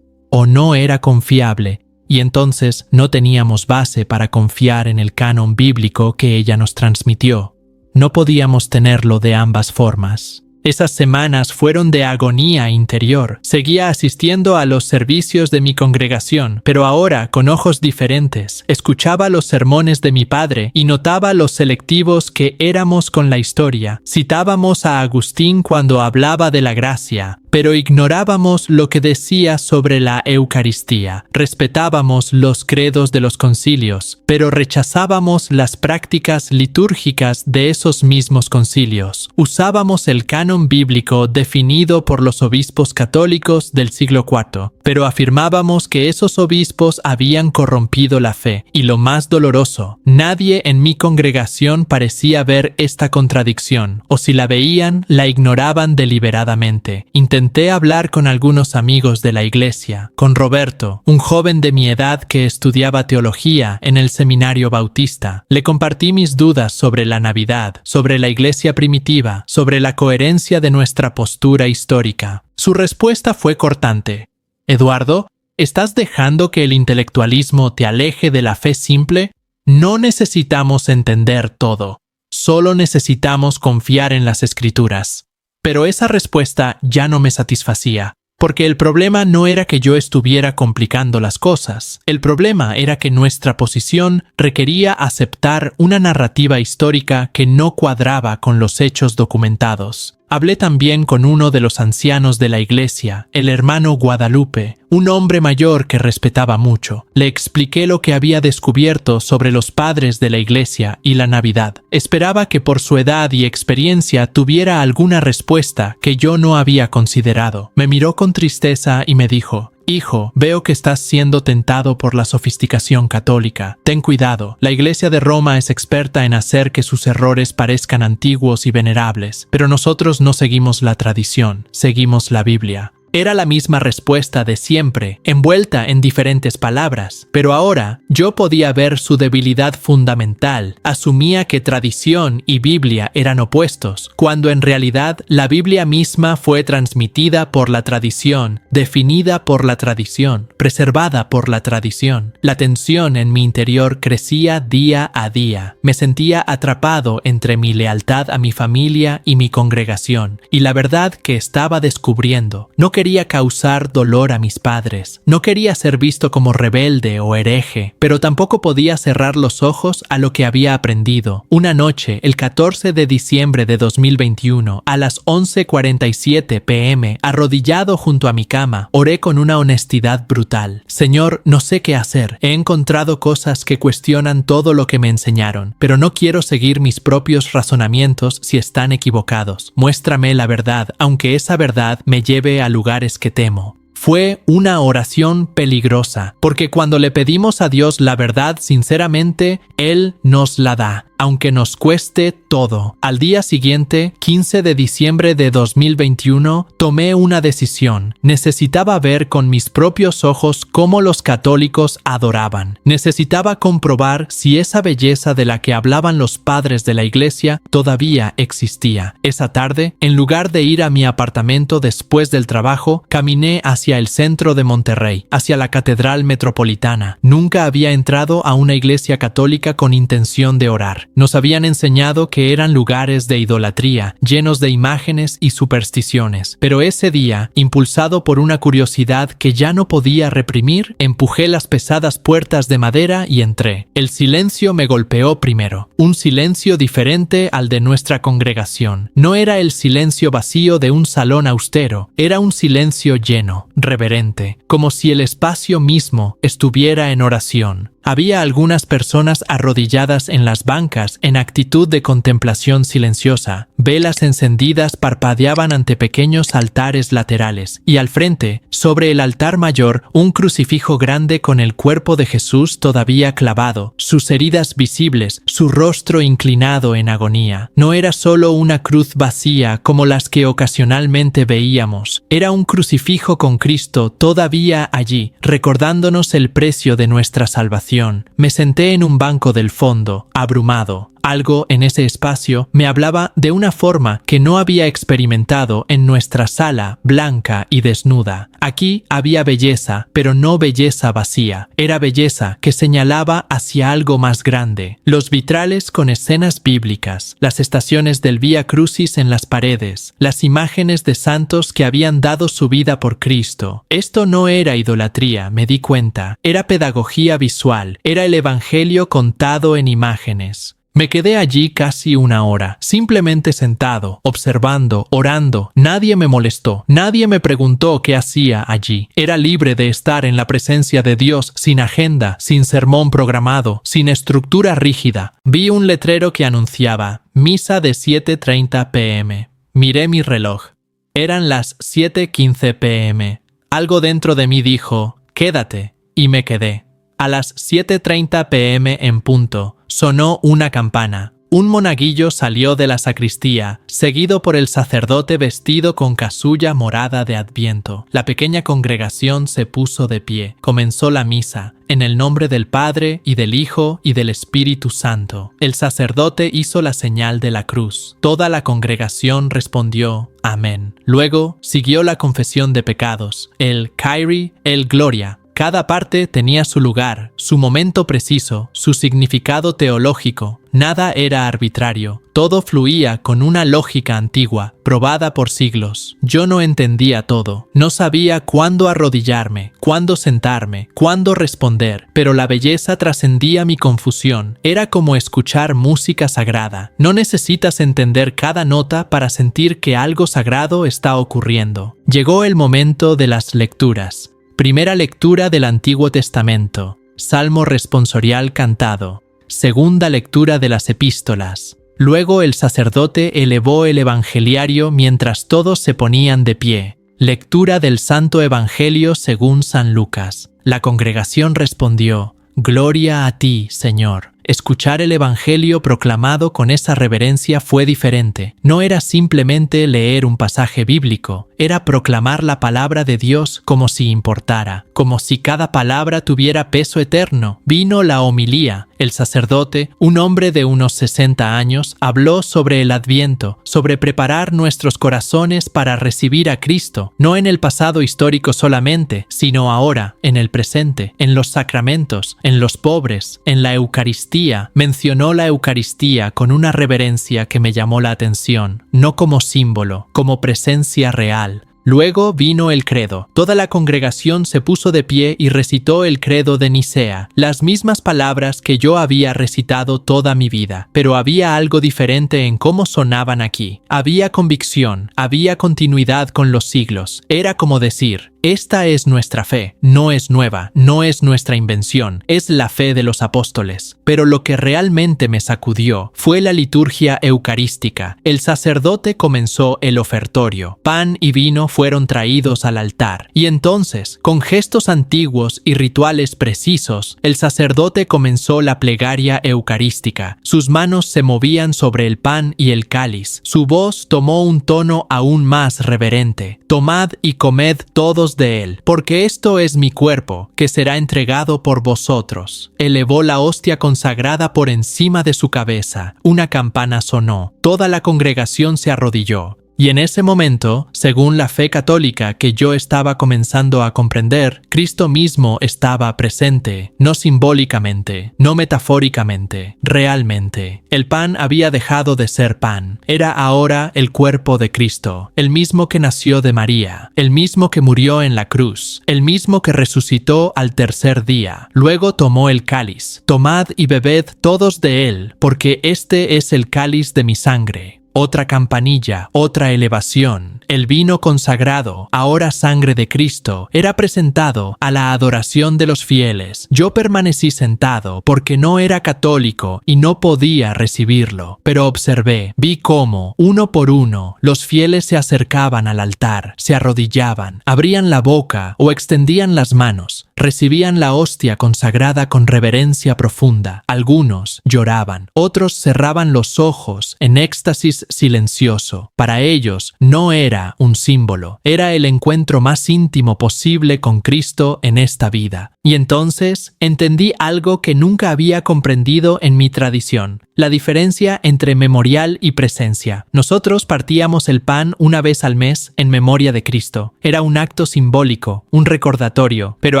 B: O no era confiable, y entonces no teníamos base para confiar en el canon bíblico que ella nos transmitió. No podíamos tenerlo de ambas formas. Esas semanas fueron de agonía interior. Seguía asistiendo a los servicios de mi congregación, pero ahora con ojos diferentes. Escuchaba los sermones de mi padre y notaba lo selectivos que éramos con la historia. Citábamos a Agustín cuando hablaba de la gracia, pero ignorábamos lo que decía sobre la Eucaristía. Respetábamos los credos de los concilios, pero rechazábamos las prácticas litúrgicas de esos mismos concilios. Usábamos el canon bíblico definido por los obispos católicos del siglo IV, pero afirmábamos que esos obispos habían corrompido la fe. Y lo más doloroso, nadie en mi congregación parecía ver esta contradicción, o si la veían, la ignoraban deliberadamente. Intenté hablar con algunos amigos de la iglesia, con Roberto, un joven de mi edad que estudiaba teología en el seminario bautista. Le compartí mis dudas sobre la Navidad, sobre la iglesia primitiva, sobre la coherencia de nuestra postura histórica. Su respuesta fue cortante. Eduardo, ¿estás dejando que el intelectualismo te aleje de la fe simple? No necesitamos entender todo. Solo necesitamos confiar en las Escrituras. Pero esa respuesta ya no me satisfacía, porque el problema no era que yo estuviera complicando las cosas. El problema era que nuestra posición requería aceptar una narrativa histórica que no cuadraba con los hechos documentados. Hablé también con uno de los ancianos de la iglesia, el hermano Guadalupe, un hombre mayor que respetaba mucho. Le expliqué lo que había descubierto sobre los padres de la iglesia y la Navidad. Esperaba que por su edad y experiencia tuviera alguna respuesta que yo no había considerado. Me miró con tristeza y me dijo: Hijo, veo que estás siendo tentado por la sofisticación católica. Ten cuidado, la Iglesia de Roma es experta en hacer que sus errores parezcan antiguos y venerables, pero nosotros no seguimos la tradición, seguimos la Biblia. Era la misma respuesta de siempre, envuelta en diferentes palabras, pero ahora yo podía ver su debilidad fundamental. Asumía que tradición y Biblia eran opuestos, cuando en realidad la Biblia misma fue transmitida por la tradición, definida por la tradición, preservada por la tradición. La tensión en mi interior crecía día a día. Me sentía atrapado entre mi lealtad a mi familia y mi congregación, y la verdad que estaba descubriendo. No quería causar dolor a mis padres, no quería ser visto como rebelde o hereje, pero tampoco podía cerrar los ojos a lo que había aprendido. Una noche, el 14 de diciembre de 2021, a las 11:47 p.m., arrodillado junto a mi cama, oré con una honestidad brutal. Señor, no sé qué hacer. He encontrado cosas que cuestionan todo lo que me enseñaron, pero no quiero seguir mis propios razonamientos si están equivocados. Muéstrame la verdad, aunque esa verdad me lleve a lugares que temo. Fue una oración peligrosa, porque cuando le pedimos a Dios la verdad sinceramente, Él nos la da, aunque nos cueste todo. Al día siguiente, 15 de diciembre de 2021, tomé una decisión. Necesitaba ver con mis propios ojos cómo los católicos adoraban. Necesitaba comprobar si esa belleza de la que hablaban los padres de la iglesia todavía existía. Esa tarde, en lugar de ir a mi apartamento después del trabajo, caminé hacia el centro de Monterrey, hacia la Catedral Metropolitana. Nunca había entrado a una iglesia católica con intención de orar. Nos habían enseñado que eran lugares de idolatría, llenos de imágenes y supersticiones. Pero ese día, impulsado por una curiosidad que ya no podía reprimir, empujé las pesadas puertas de madera y entré. El silencio me golpeó primero. Un silencio diferente al de nuestra congregación. No era el silencio vacío de un salón austero, era un silencio lleno, reverente, como si el espacio mismo estuviera en oración. Había algunas personas arrodilladas en las bancas en actitud de contemplación silenciosa. Velas encendidas parpadeaban ante pequeños altares laterales, y al frente, sobre el altar mayor, un crucifijo grande con el cuerpo de Jesús todavía clavado, sus heridas visibles, su rostro inclinado en agonía. No era solo una cruz vacía como las que ocasionalmente veíamos, era un crucifijo con Cristo todavía allí, recordándonos el precio de nuestra salvación. Me senté en un banco del fondo, abrumado. Algo en ese espacio me hablaba de una forma que no había experimentado en nuestra sala blanca y desnuda. Aquí había belleza, pero no belleza vacía. Era belleza que señalaba hacia algo más grande. Los vitrales con escenas bíblicas, las estaciones del Vía Crucis en las paredes, las imágenes de santos que habían dado su vida por Cristo. Esto no era idolatría, me di cuenta. Era pedagogía visual, era el evangelio contado en imágenes. Me quedé allí casi una hora, simplemente sentado, observando, orando. Nadie me molestó, nadie me preguntó qué hacía allí. Era libre de estar en la presencia de Dios sin agenda, sin sermón programado, sin estructura rígida. Vi un letrero que anunciaba misa de 7:30 p.m. Miré mi reloj. Eran las 7:15 p.m. Algo dentro de mí dijo, quédate, y me quedé. A las 7:30 p.m. en punto, sonó una campana. Un monaguillo salió de la sacristía, seguido por el sacerdote vestido con casulla morada de Adviento. La pequeña congregación se puso de pie. Comenzó la misa, en el nombre del Padre, y del Hijo, y del Espíritu Santo. El sacerdote hizo la señal de la cruz. Toda la congregación respondió, amén. Luego siguió la confesión de pecados, el Kyrie, el Gloria. Cada parte tenía su lugar, su momento preciso, su significado teológico. Nada era arbitrario. Todo fluía con una lógica antigua, probada por siglos. Yo no entendía todo. No sabía cuándo arrodillarme, cuándo sentarme, cuándo responder, pero la belleza trascendía mi confusión. Era como escuchar música sagrada. No necesitas entender cada nota para sentir que algo sagrado está ocurriendo. Llegó el momento de las lecturas. Primera lectura del Antiguo Testamento, Salmo responsorial cantado. Segunda lectura de las epístolas. Luego el sacerdote elevó el evangeliario mientras todos se ponían de pie. Lectura del Santo Evangelio según San Lucas. La congregación respondió, Gloria a ti, Señor. Escuchar el Evangelio proclamado con esa reverencia fue diferente. No era simplemente leer un pasaje bíblico, era proclamar la palabra de Dios como si importara, como si cada palabra tuviera peso eterno. Vino la homilía. El sacerdote, un hombre de unos 60 años, habló sobre el Adviento, sobre preparar nuestros corazones para recibir a Cristo, no en el pasado histórico solamente, sino ahora, en el presente, en los sacramentos, en los pobres, en la Eucaristía. Mencionó la Eucaristía con una reverencia que me llamó la atención, no como símbolo, como presencia real. Luego vino el credo. Toda la congregación se puso de pie y recitó el credo de Nicea, las mismas palabras que yo había recitado toda mi vida. Pero había algo diferente en cómo sonaban aquí. Había convicción, había continuidad con los siglos. Era como decir: esta es nuestra fe, no es nueva, no es nuestra invención, es la fe de los apóstoles. Pero lo que realmente me sacudió fue la liturgia eucarística. El sacerdote comenzó el ofertorio. Pan y vino fueron traídos al altar. Y entonces, con gestos antiguos y rituales precisos, el sacerdote comenzó la plegaria eucarística. Sus manos se movían sobre el pan y el cáliz. Su voz tomó un tono aún más reverente. Tomad y comed todos de él, porque esto es mi cuerpo, que será entregado por vosotros. Elevó la hostia consagrada por encima de su cabeza. Una campana sonó. Toda la congregación se arrodilló. Y en ese momento, según la fe católica que yo estaba comenzando a comprender, Cristo mismo estaba presente, no simbólicamente, no metafóricamente, realmente. El pan había dejado de ser pan. Era ahora el cuerpo de Cristo, el mismo que nació de María, el mismo que murió en la cruz, el mismo que resucitó al tercer día. Luego tomó el cáliz. Tomad y bebed todos de él, porque este es el cáliz de mi sangre. Otra campanilla, otra elevación. El vino consagrado, ahora sangre de Cristo, era presentado a la adoración de los fieles. Yo permanecí sentado porque no era católico y no podía recibirlo, pero observé, vi cómo, uno por uno, los fieles se acercaban al altar, se arrodillaban, abrían la boca o extendían las manos, recibían la hostia consagrada con reverencia profunda. Algunos lloraban, otros cerraban los ojos en éxtasis silencioso. Para ellos no era un símbolo, era el encuentro más íntimo posible con Cristo en esta vida. Y entonces entendí algo que nunca había comprendido en mi tradición: la diferencia entre memorial y presencia. Nosotros partíamos el pan una vez al mes en memoria de Cristo. Era un acto simbólico, un recordatorio, pero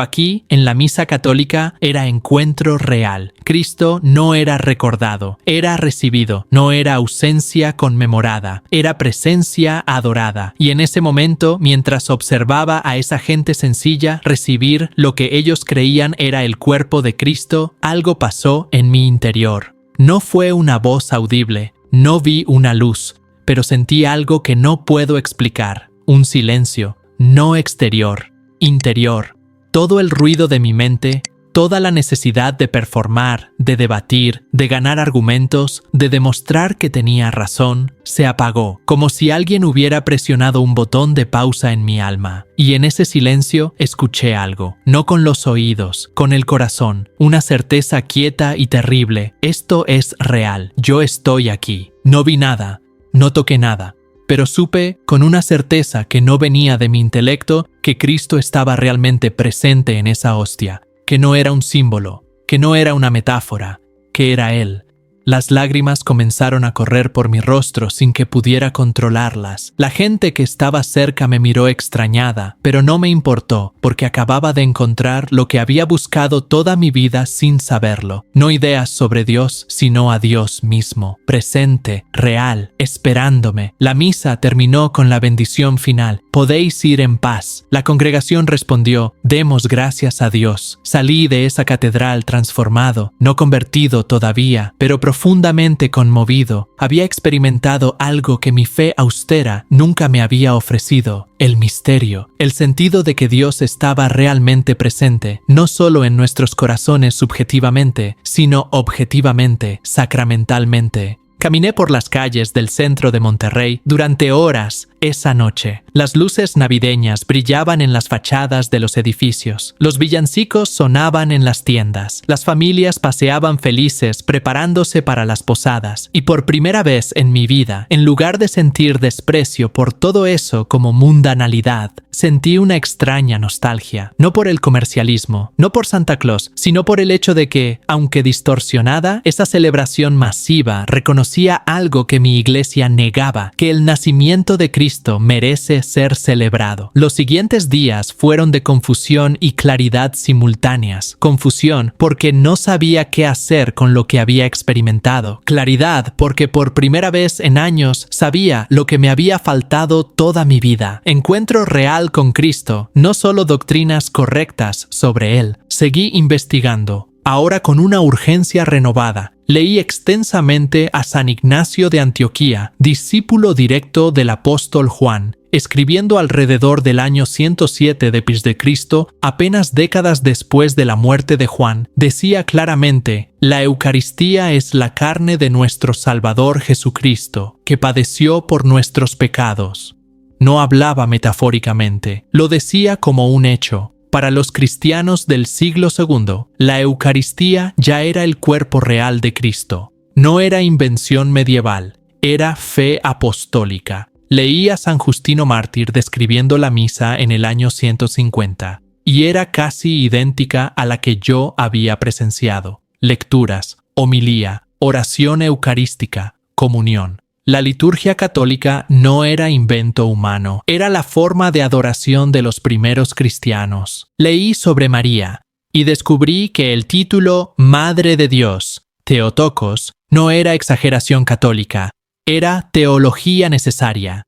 B: aquí, en la misa católica, era encuentro real. Cristo no era recordado, era recibido, no era ausencia conmemorada, era presencia adorada. Y en ese momento, mientras observaba a esa gente sencilla recibir lo que ellos creían era el cuerpo de Cristo, algo pasó en mi interior. No fue una voz audible, no vi una luz, pero sentí algo que no puedo explicar, un silencio, no exterior, interior. Todo el ruido de mi mente, toda la necesidad de performar, de debatir, de ganar argumentos, de demostrar que tenía razón, se apagó, como si alguien hubiera presionado un botón de pausa en mi alma. Y en ese silencio escuché algo, no con los oídos, con el corazón, una certeza quieta y terrible. Esto es real, yo estoy aquí. No vi nada, no toqué nada, pero supe con una certeza que no venía de mi intelecto que Cristo estaba realmente presente en esa hostia, que no era un símbolo, que no era una metáfora, que era Él. Las lágrimas comenzaron a correr por mi rostro sin que pudiera controlarlas. La gente que estaba cerca me miró extrañada, pero no me importó, porque acababa de encontrar lo que había buscado toda mi vida sin saberlo. No ideas sobre Dios, sino a Dios mismo, presente, real, esperándome. La misa terminó con la bendición final. Podéis ir en paz. La congregación respondió: demos gracias a Dios. Salí de esa catedral transformado, no convertido todavía, pero profundamente conmovido. Había experimentado algo que mi fe austera nunca me había ofrecido: el misterio, el sentido de que Dios estaba realmente presente, no solo en nuestros corazones subjetivamente, sino objetivamente, sacramentalmente. Caminé por las calles del centro de Monterrey durante horas, esa noche. Las luces navideñas brillaban en las fachadas de los edificios. Los villancicos sonaban en las tiendas. Las familias paseaban felices preparándose para las posadas. Y por primera vez en mi vida, en lugar de sentir desprecio por todo eso como mundanalidad, sentí una extraña nostalgia. No por el comercialismo, no por Santa Claus, sino por el hecho de que, aunque distorsionada, esa celebración masiva reconocía algo que mi iglesia negaba, que el nacimiento de Cristo merece ser celebrado. Los siguientes días fueron de confusión y claridad simultáneas. Confusión porque no sabía qué hacer con lo que había experimentado. Claridad porque por primera vez en años sabía lo que me había faltado toda mi vida. Encuentro real con Cristo, no solo doctrinas correctas sobre Él. Seguí investigando, ahora con una urgencia renovada. Leí extensamente a San Ignacio de Antioquía, discípulo directo del apóstol Juan, escribiendo alrededor del año 107 d. Cristo, apenas décadas después de la muerte de Juan, decía claramente: la Eucaristía es la carne de nuestro Salvador Jesucristo, que padeció por nuestros pecados. No hablaba metafóricamente, lo decía como un hecho. Para los cristianos del siglo II, la Eucaristía ya era el cuerpo real de Cristo. No era invención medieval, era fe apostólica. Leí a San Justino Mártir describiendo la misa en el año 150, y era casi idéntica a la que yo había presenciado. Lecturas, homilía, oración eucarística, comunión. La liturgia católica no era invento humano, era la forma de adoración de los primeros cristianos. Leí sobre María y descubrí que el título Madre de Dios, Theotokos, no era exageración católica, era teología necesaria.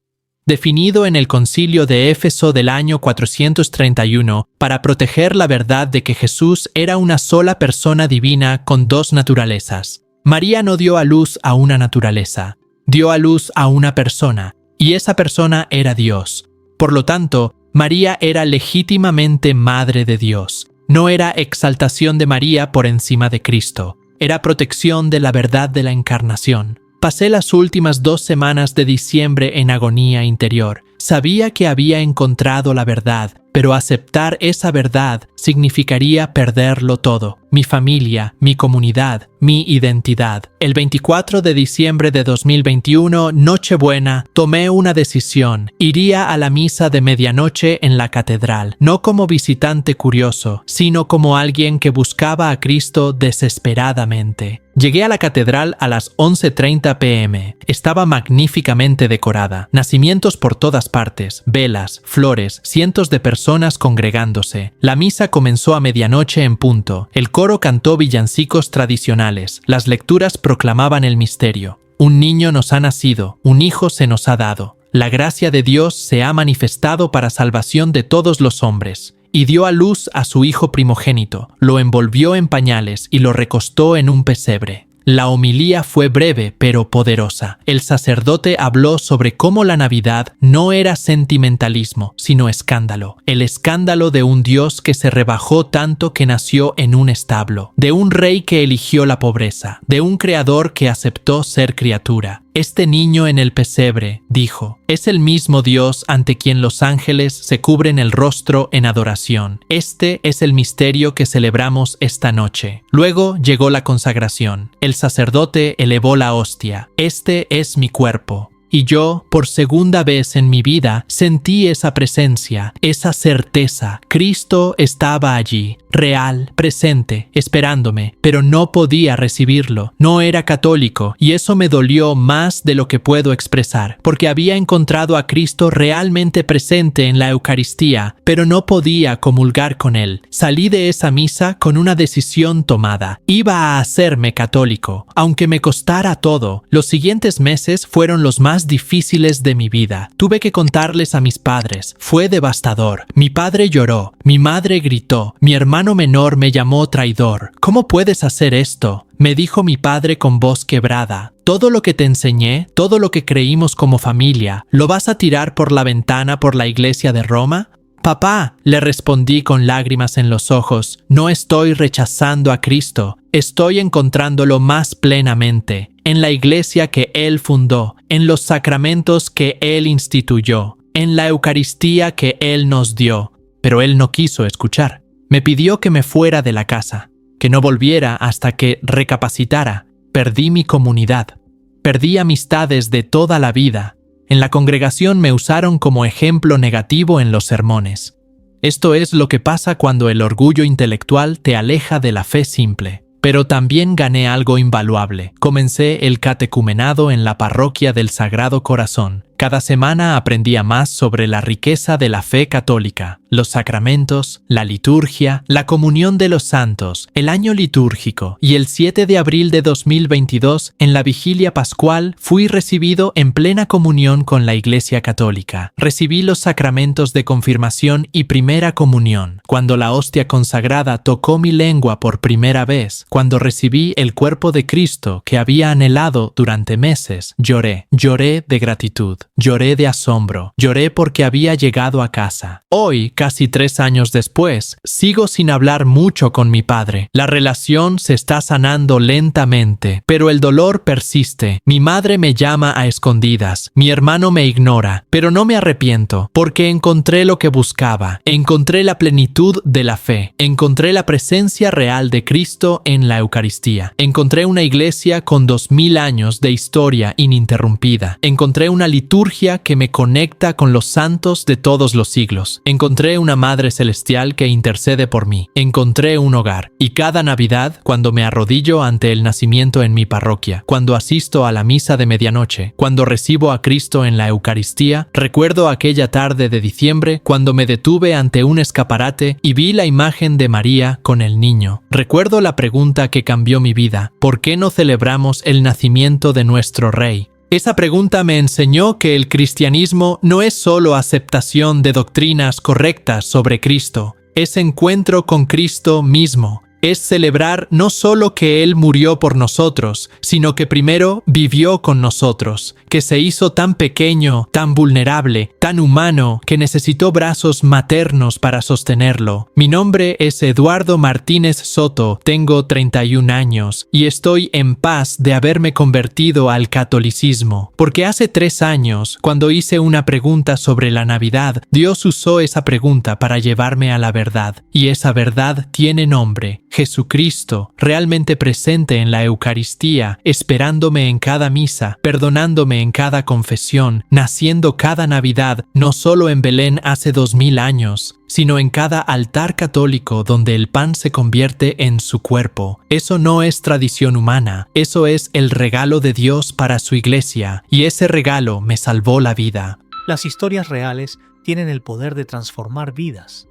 B: Definido en el Concilio de Éfeso del año 431 para proteger la verdad de que Jesús era una sola persona divina con dos naturalezas. María no dio a luz a una naturaleza. Dio a luz a una persona, y esa persona era Dios. Por lo tanto, María era legítimamente Madre de Dios. No era exaltación de María por encima de Cristo. Era protección de la verdad de la encarnación. Pasé las últimas 2 semanas de diciembre en agonía interior. Sabía que había encontrado la verdad, pero aceptar esa verdad significaría perderlo todo. Mi familia, mi comunidad, mi identidad. El 24 de diciembre de 2021, Nochebuena, tomé una decisión. Iría a la misa de medianoche en la catedral, no como visitante curioso, sino como alguien que buscaba a Cristo desesperadamente. Llegué a la catedral a las 11:30 p.m. Estaba magníficamente decorada. Nacimientos por todas partes, velas, flores, cientos de personas congregándose. La misa comenzó a medianoche en punto. El coro cantó villancicos tradicionales. Las lecturas proclamaban el misterio. Un niño nos ha nacido, un hijo se nos ha dado. La gracia de Dios se ha manifestado para salvación de todos los hombres. Y dio a luz a su hijo primogénito, lo envolvió en pañales y lo recostó en un pesebre. La homilía fue breve pero poderosa. El sacerdote habló sobre cómo la Navidad no era sentimentalismo, sino escándalo. El escándalo de un Dios que se rebajó tanto que nació en un establo, de un rey que eligió la pobreza, de un creador que aceptó ser criatura. Este niño en el pesebre, dijo, es el mismo Dios ante quien los ángeles se cubren el rostro en adoración. Este es el misterio que celebramos esta noche. Luego llegó la consagración. El sacerdote elevó la hostia. Este es mi cuerpo. Y yo, por segunda vez en mi vida, sentí esa presencia, esa certeza. Cristo estaba allí, real, presente, esperándome, pero no podía recibirlo. No era católico, y eso me dolió más de lo que puedo expresar, porque había encontrado a Cristo realmente presente en la Eucaristía, pero no podía comulgar con Él. Salí de esa misa con una decisión tomada. Iba a hacerme católico, aunque me costara todo. Los siguientes meses fueron los más difíciles de mi vida. Tuve que contarles a mis padres. Fue devastador. Mi padre lloró, mi madre gritó, mi hermano menor me llamó traidor. ¿Cómo puedes hacer esto?, me dijo mi padre con voz quebrada. Todo lo que te enseñé, todo lo que creímos como familia, ¿lo vas a tirar por la ventana por la iglesia de Roma? Papá, le respondí con lágrimas en los ojos, no estoy rechazando a Cristo, estoy encontrándolo más plenamente, en la iglesia que Él fundó, en los sacramentos que Él instituyó, en la Eucaristía que Él nos dio. Pero Él no quiso escuchar. Me pidió que me fuera de la casa, que no volviera hasta que recapacitara. Perdí mi comunidad, perdí amistades de toda la vida. En la congregación me usaron como ejemplo negativo en los sermones. Esto es lo que pasa cuando el orgullo intelectual te aleja de la fe simple. Pero también gané algo invaluable. Comencé el catecumenado en la parroquia del Sagrado Corazón. Cada semana aprendía más sobre la riqueza de la fe católica, los sacramentos, la liturgia, la comunión de los santos, el año litúrgico, y el 7 de abril de 2022, en la vigilia pascual, fui recibido en plena comunión con la Iglesia Católica. Recibí los sacramentos de confirmación y primera comunión. Cuando la hostia consagrada tocó mi lengua por primera vez, cuando recibí el cuerpo de Cristo que había anhelado durante meses, lloré de gratitud. Lloré de asombro, lloré porque había llegado a casa. Hoy, casi 3 años después, sigo sin hablar mucho con mi padre. La relación se está sanando lentamente, pero el dolor persiste. Mi madre me llama a escondidas, mi hermano me ignora, pero no me arrepiento, porque encontré lo que buscaba. Encontré la plenitud de la fe, encontré la presencia real de Cristo en la Eucaristía. Encontré una iglesia con 2000 años de historia ininterrumpida. Encontré una liturgia que me conecta con los santos de todos los siglos. Encontré una Madre Celestial que intercede por mí. Encontré un hogar. Y cada Navidad, cuando me arrodillo ante el nacimiento en mi parroquia, cuando asisto a la misa de medianoche, cuando recibo a Cristo en la Eucaristía, recuerdo aquella tarde de diciembre cuando me detuve ante un escaparate y vi la imagen de María con el niño. Recuerdo la pregunta que cambió mi vida: ¿por qué no celebramos el nacimiento de nuestro Rey? Esa pregunta me enseñó que el cristianismo no es solo aceptación de doctrinas correctas sobre Cristo, es encuentro con Cristo mismo. Es celebrar no solo que Él murió por nosotros, sino que primero vivió con nosotros, que se hizo tan pequeño, tan vulnerable, tan humano, que necesitó brazos maternos para sostenerlo. Mi nombre es Eduardo Martínez Soto, tengo 31 años y estoy en paz de haberme convertido al catolicismo, porque hace 3 años, cuando hice una pregunta sobre la Navidad, Dios usó esa pregunta para llevarme a la verdad, y esa verdad tiene nombre: Jesucristo, realmente presente en la Eucaristía, esperándome en cada misa, perdonándome en cada confesión, naciendo cada Navidad, no solo en Belén hace 2000 años, sino en cada altar católico donde el pan se convierte en su cuerpo. Eso no es tradición humana, eso es el regalo de Dios para su iglesia, y ese regalo me salvó la vida.
A: Las historias reales tienen el poder de transformar vidas.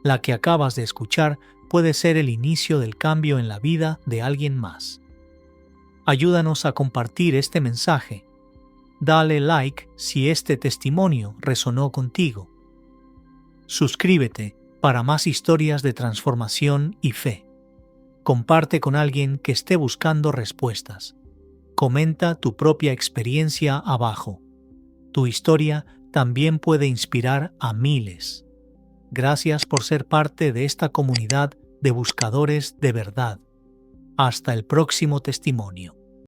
A: La que acabas de escuchar puede ser el inicio del cambio en la vida de alguien más. Ayúdanos a compartir este mensaje. Dale like si este testimonio resonó contigo. Suscríbete para más historias de transformación y fe. Comparte con alguien que esté buscando respuestas. Comenta tu propia experiencia abajo. Tu historia también puede inspirar a miles. Gracias por ser parte de esta comunidad de buscadores de verdad. Hasta el próximo testimonio.